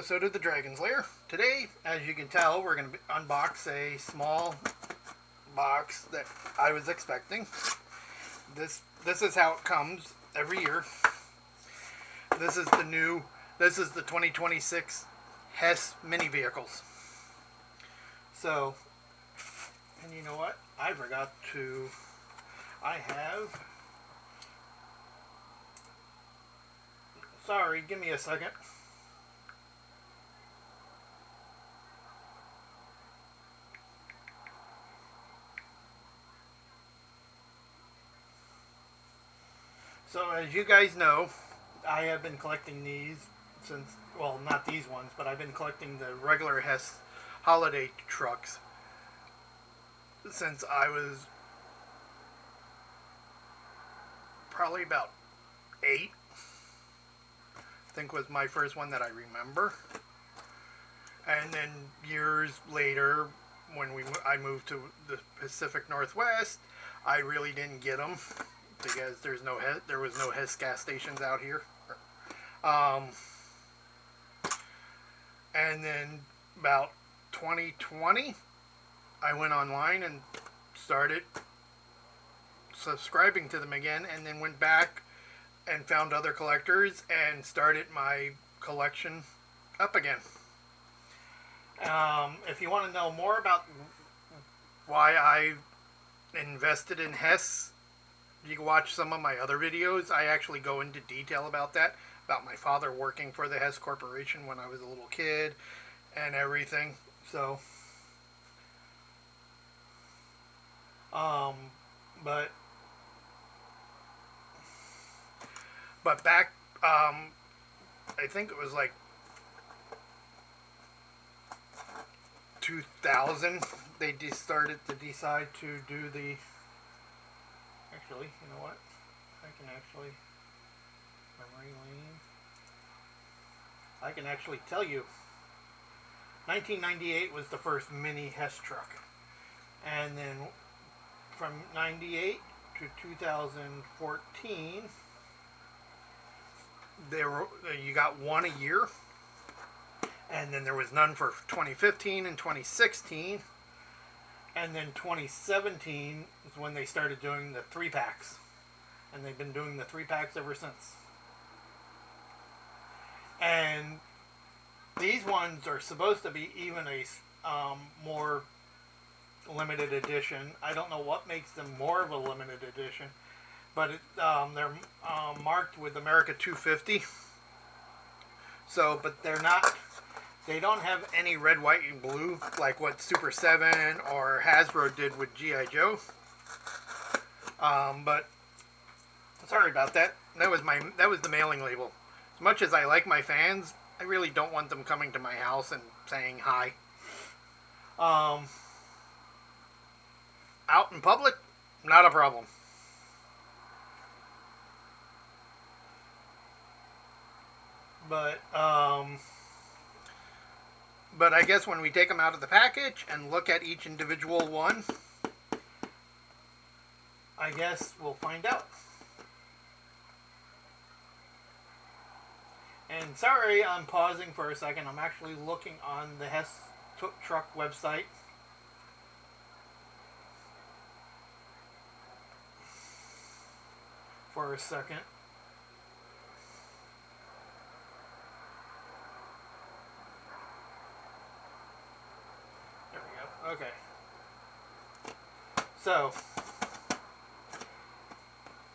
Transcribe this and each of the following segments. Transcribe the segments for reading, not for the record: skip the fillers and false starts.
episode of the Dragon's Lair. Today, as you can tell, we're going to unbox a small box that I was expecting. This is how it comes every year. This is the 2026 Hess mini vehicles. So, and you know what? I have... Sorry, give me a second. So as you guys know, I have been collecting these since, well, not these ones, but I've been collecting the regular Hess holiday trucks since I was probably about 8. I think was my first one that I remember. And then years later, when I moved to the Pacific Northwest, I really didn't get them because there was no Hess gas stations out here. And then about 2020, I went online and started subscribing to them again, and then went back and found other collectors and started my collection up again. If you want to know more about why I invested in Hess, you can watch some of my other videos. I actually go into detail about that, about my father working for the Hess Corporation when I was a little kid and everything. So, but back, I think it was like 2000, they started to decide to do the, actually, you know what, memory lane, I can actually tell you, 1998 was the first mini Hess truck, and then from 98 to 2014, you got one a year, and then there was none for 2015 and 2016, and then 2017 is when they started doing the 3-packs, and they've been doing the 3-packs ever since. And these ones are supposed to be even a more limited edition. I don't know what makes them more of a limited edition, but they're marked with America 250. So, but they're not. They don't have any red, white, and blue like what Super 7 or Hasbro did with G.I. Joe. But sorry about that. That was the mailing label. As much as I like my fans, I really don't want them coming to my house and saying hi. Out in public, not a problem. But I guess when we take them out of the package and look at each individual one, I guess we'll find out. And sorry, I'm pausing for a second. I'm actually looking on the Hess truck website. For a second. There we go. Okay. So,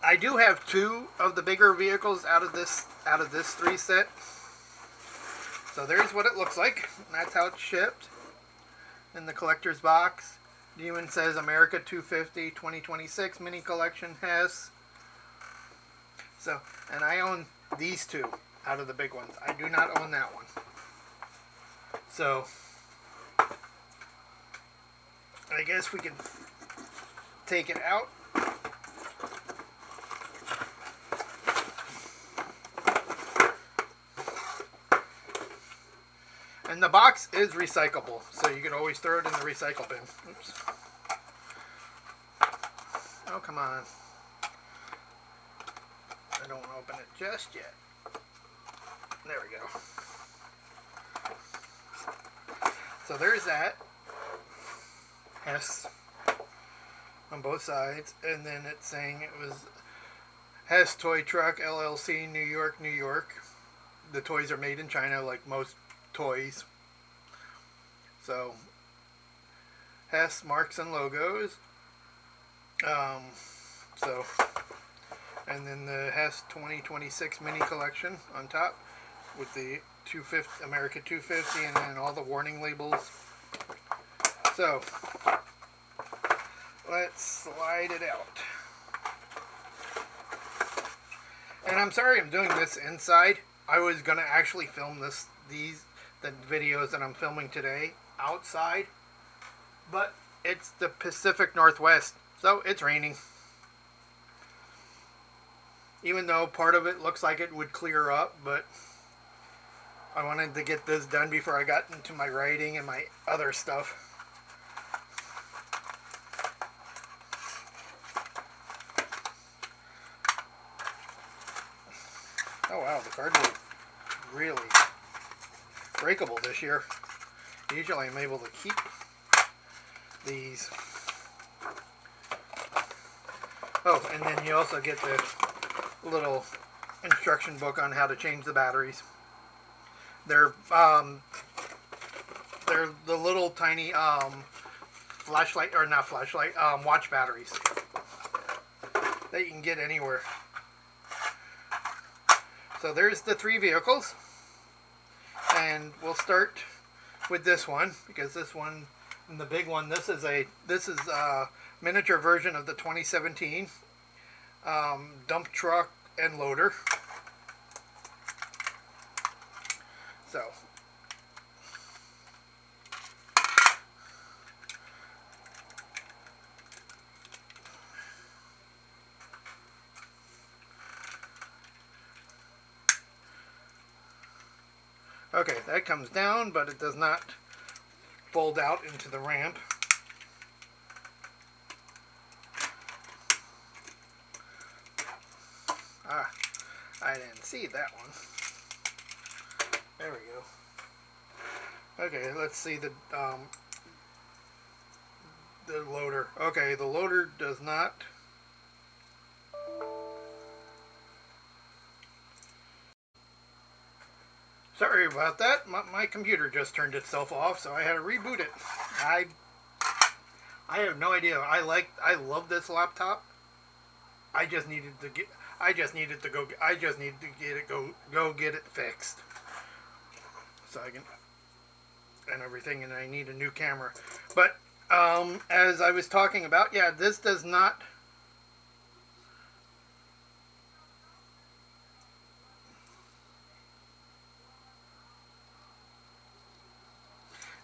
I do have 2 of the bigger vehicles out of this 3 set. So there's what it looks like. That's how it's shipped in the collector's box. It even says America 250 2026 mini collection Hess. So, and I own these 2 out of the big ones. I do not own that one. So, I guess we can take it out. And the box is recyclable, so you can always throw it in the recycle bin. Oops. Oh, come on. I don't want to open it just yet. There we go. So there's that. Hess on both sides. And then it's saying it was Hess Toy Truck LLC, New York, New York. The toys are made in China like most toys. So Hess marks and logos. So, and then the Hess 2026 mini collection on top with the 250 America 250 and then all the warning labels. So let's slide it out. And I'm sorry I'm doing this inside. I was gonna actually film the videos that I'm filming today outside, but it's the Pacific Northwest, so it's raining. Even though part of it looks like it would clear up, but I wanted to get this done before I got into my writing and my other stuff. Oh wow, the cardboard really breakable this year. Usually I'm able to keep these. Oh, and then you also get the little instruction book on how to change the batteries. They're the little tiny flashlight, or not flashlight, watch batteries that you can get anywhere. So there's the 3 vehicles, and we'll start with this one because this one and the big one. This is a miniature version of the 2017 dump truck and loader. So okay, that comes down, but it does not fold out into the ramp. Ah, I didn't see that one. There we go. Okay, let's see the loader. Okay, the loader does not. Sorry about that. My computer just turned itself off, so I had to reboot it. I have no idea. I love this laptop. I just needed to get it fixed. So I can, and everything, and I need a new camera. But as I was talking about, yeah, this does not.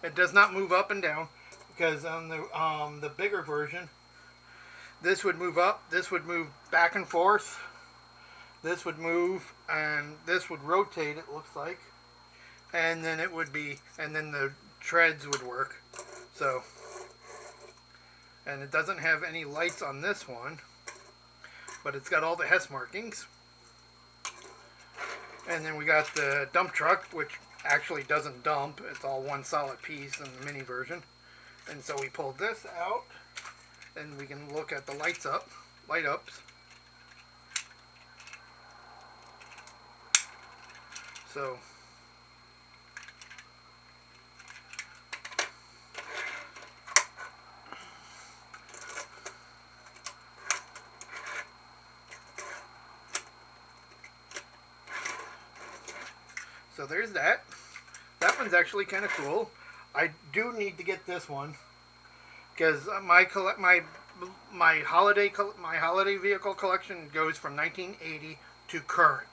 It does not move up and down, because on the bigger version, this would move up, this would move back and forth, this would move, and this would rotate. It looks like, and then it would be, and then the treads would work. So, and it doesn't have any lights on this one, but it's got all the Hess markings. And then we got the dump truck, which actually doesn't dump. It's all one solid piece in the mini version. And so we pulled this out, and we can look at the light ups. So there's that. That one's actually kind of cool. I do need to get this one because my holiday vehicle collection goes from 1980 to current,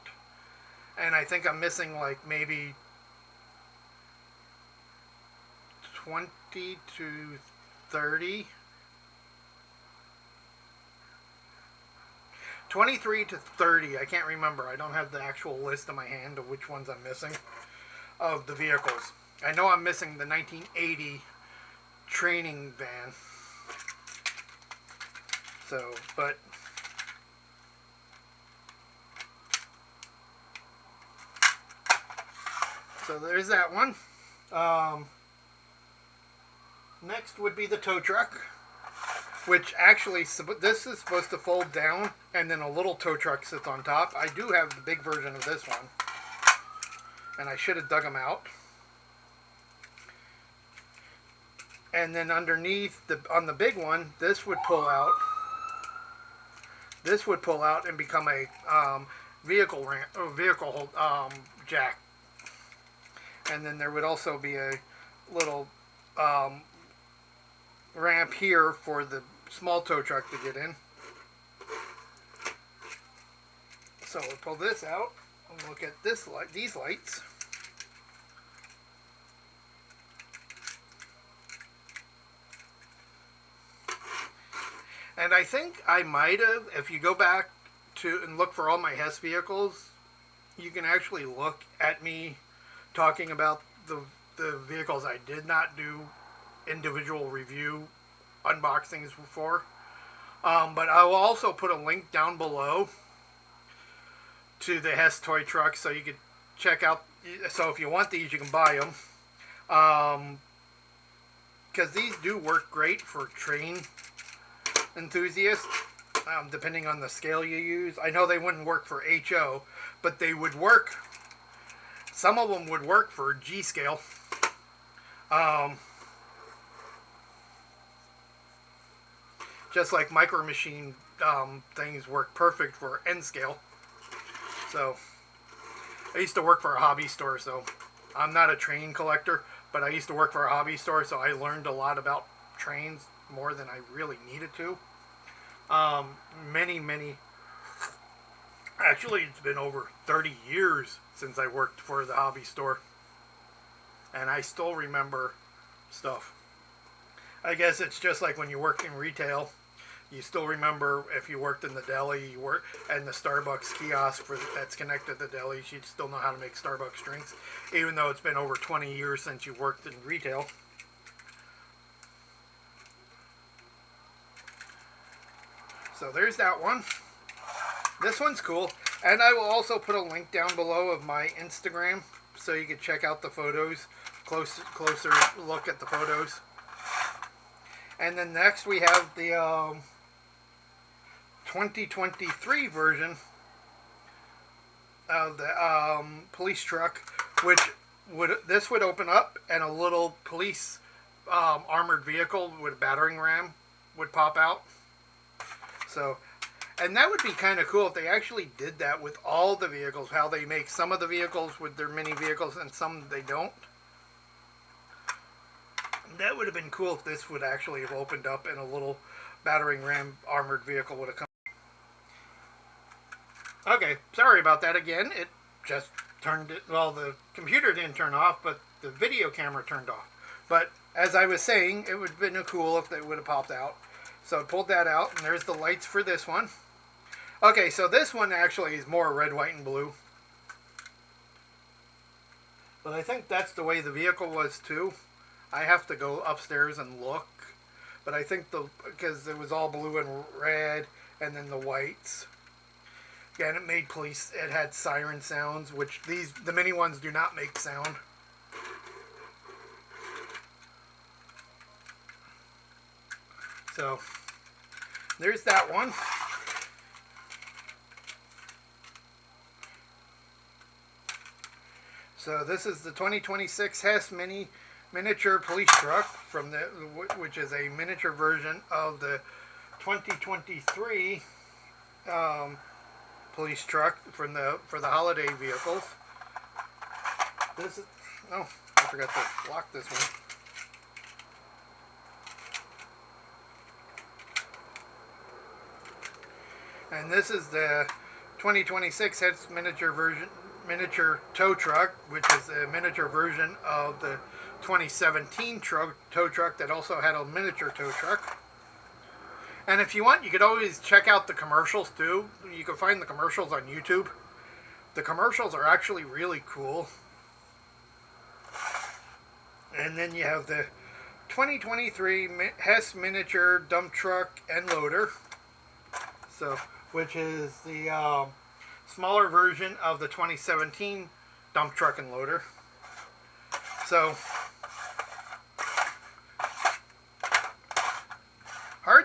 and I think I'm missing like maybe 20 to 30. 23 to 30, I can't remember. I don't have the actual list in my hand of which ones I'm missing of the vehicles. I know I'm missing the 1980 training van. So, but so there's that one. Next would be the tow truck, which actually, this is supposed to fold down, and then a little tow truck sits on top. I do have the big version of this one, and I should have dug them out. And then underneath, on the big one, this would pull out. This would pull out and become a vehicle jack. And then there would also be a little ramp here for the small tow truck to get in. So we'll pull this out and look at this light, these lights. And I think I might have, if you go back to and look for all my Hess vehicles, you can actually look at me talking about the vehicles I did not do individual review unboxings for. But I will also put a link down below to the Hess toy truck so you could check out. So if you want these, you can buy them. Because these do work great for train enthusiasts, depending on the scale you use. I know they wouldn't work for HO, but they would work. Some of them would work for G scale. Just like Micro Machine things work perfect for N scale. So I used to work for a hobby store, so I'm not a train collector, but I used to work for a hobby store, so I learned a lot about trains, more than I really needed to. Actually, it's been over 30 years since I worked for the hobby store, and I still remember stuff. I guess it's just like when you work in retail, you still remember if you worked in the deli, and the Starbucks kiosk that's connected to the deli, you'd still know how to make Starbucks drinks, even though it's been over 20 years since you worked in retail. So there's that one. This one's cool. And I will also put a link down below of my Instagram so you can check out the photos, closer look at the photos. And then next we have the 2023 version of the police truck, which this would open up and a little police armored vehicle with a battering ram would pop out. So, and that would be kind of cool if they actually did that with all the vehicles, how they make some of the vehicles with their mini vehicles and some they don't. That would have been cool if this would actually have opened up and a little battering ram armored vehicle would have come. Okay, sorry about that again. It just turned it, well, the computer didn't turn off, but the video camera turned off. But as I was saying, it would have been cool if they would have popped out. So I pulled that out, and there's the lights for this one. Okay, so this one actually is more red, white, and blue. But I think that's the way the vehicle was too. I have to go upstairs and look. But I think because it was all blue and red, and then the whites. Again, it had siren sounds, which the mini ones do not make sound. So, there's that one. So this is the 2026 Hess miniature police truck which is a miniature version of the 2023 police truck for the holiday vehicles. This is I forgot to lock this one. And this is the 2026 Hess miniature tow truck, which is a miniature version of the 2017 tow truck that also had a miniature tow truck. And if you want, you could always check out the commercials too. You can find the commercials on YouTube. The commercials are actually really cool. And then you have the 2023 Hess miniature dump truck and loader. So, which is the smaller version of the 2017 dump truck and loader. So,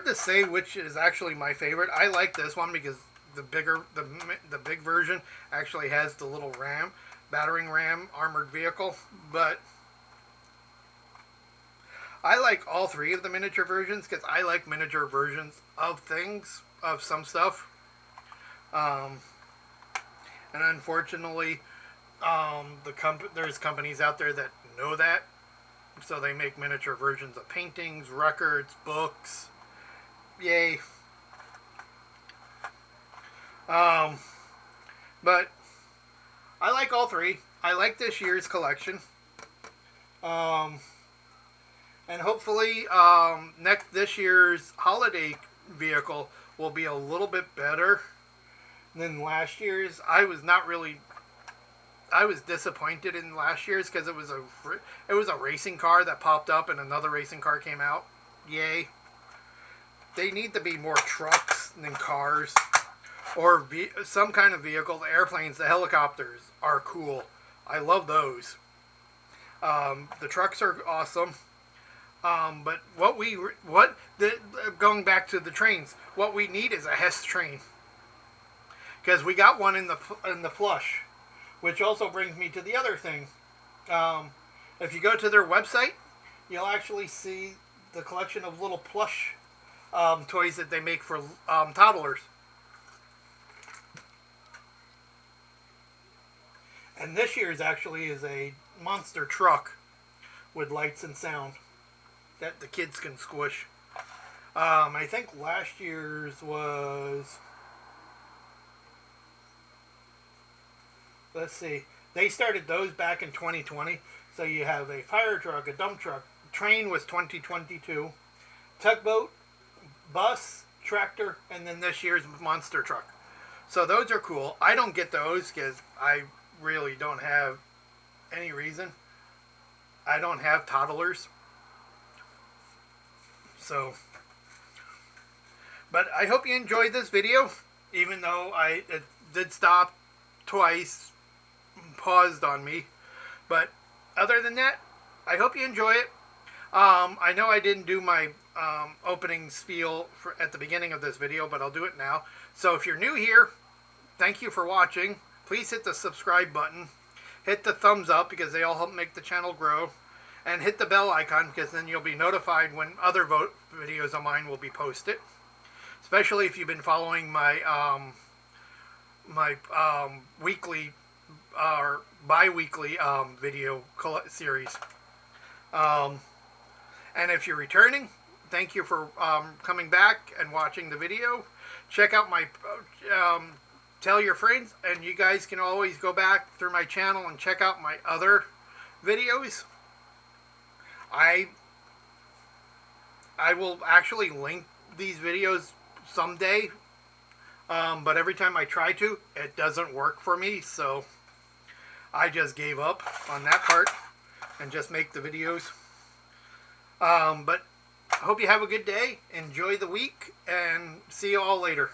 hard to say which is actually my favorite. I like this one because the big version actually has the little battering ram armored vehicle. But I like all three of the miniature versions because I like miniature versions of things, of some stuff. And unfortunately, there's companies out there that know that, so they make miniature versions of paintings, records, books. Yay. But I like all three. I like this year's collection. And hopefully, this year's holiday vehicle will be a little bit better than last year's. I was disappointed in last year's because it was a racing car that popped up and another racing car came out. Yay. They need to be more trucks than cars, or some kind of vehicle. The airplanes, the helicopters are cool. I love those. The trucks are awesome. But going back to the trains, what we need is a Hess train, because we got one in the plush, which also brings me to the other thing. If you go to their website, you'll actually see the collection of little plush toys that they make for toddlers. And this year's actually is a monster truck with lights and sound that the kids can squish. I think last year's was... Let's see. They started those back in 2020. So you have a fire truck, a dump truck. Train was 2022. Tugboat, bus, tractor, and then this year's monster truck. So those are cool. I don't get those because I really don't have any reason. I don't have toddlers. So, but I hope you enjoyed this video, even though it did stop twice, paused on me. But other than that, I hope you enjoy it. I know I didn't do my opening spiel at the beginning of this video, but I'll do it now. So if you're new here, thank you for watching. Please hit the subscribe button. Hit the thumbs up because they all help make the channel grow. And hit the bell icon because then you'll be notified when other videos of mine will be posted. Especially if you've been following my weekly or bi-weekly video series. And if you're returning, thank you for coming back and watching the video. Check out my... tell your friends, and you guys can always go back through my channel and check out my other videos. I will actually link these videos someday, but every time I try to, it doesn't work for me, so I just gave up on that part and just make the videos. But I hope you have a good day, enjoy the week, and see you all later.